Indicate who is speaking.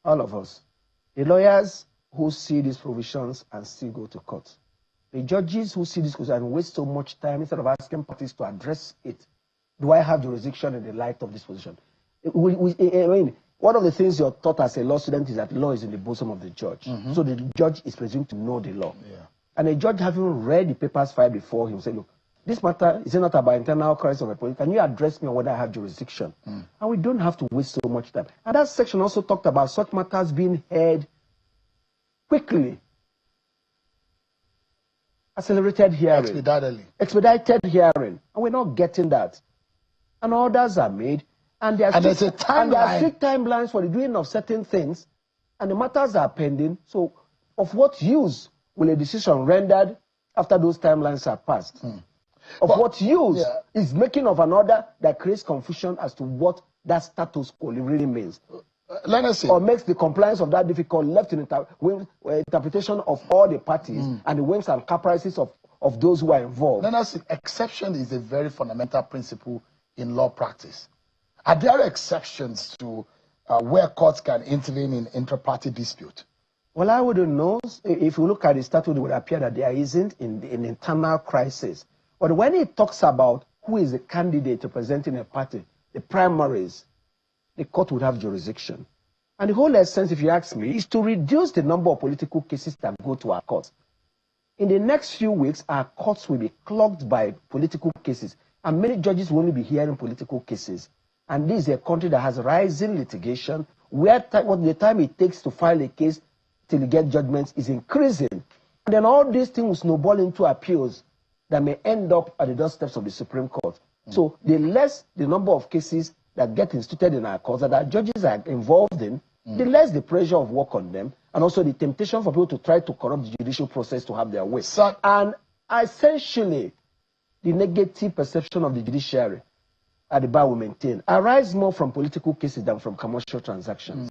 Speaker 1: All of us. The lawyers who see these provisions and still go to court. The judges who see this and waste so much time instead of asking parties to address it. Do I have jurisdiction in the light of this position? I mean, one of the things you're taught as a law student is that law is in the bosom of the judge. So the judge is presumed to know the law. Yeah. And a judge, having read the papers filed before him, said, look, this matter is not about internal crisis of a police. Can you address me on whether I have jurisdiction? And we don't have to waste so much time. And that section also talked about such matters being heard quickly. Accelerated hearing. Expedited hearing. And we're not getting that. And orders are made. And there are strict timelines for the doing of certain things. And the matters are pending. So of what use will a decision rendered after those timelines are passed? What use is making of an order that creates confusion as to what that status quo really means?
Speaker 2: Let us see.
Speaker 1: Or makes the compliance of that difficult, left in interpretation of all the parties and the whims and caprices of those who are involved.
Speaker 2: Let us see. Exception is a very fundamental principle in law practice. Are there exceptions to where courts can intervene in inter-party dispute?
Speaker 1: Well, I wouldn't know. If you look at the statute, it would appear that there isn't in internal crisis. But when it talks about who is a candidate representing a party, the primaries, the court would have jurisdiction. And the whole essence, if you ask me, is to reduce the number of political cases that go to our courts. In the next few weeks, our courts will be clogged by political cases, and many judges will only be hearing political cases. And this is a country that has rising litigation, where the time it takes to file a case till you get judgments is increasing. And then all these things will snowball into appeals that may end up at the doorsteps of the Supreme Court. So the less the number of cases that get instituted in our courts that our judges are involved in, the less the pressure of work on them, and also the temptation for people to try to corrupt the judicial process to have their way. And essentially, the negative perception of the judiciary at the bar will maintain arise more from political cases than from commercial transactions.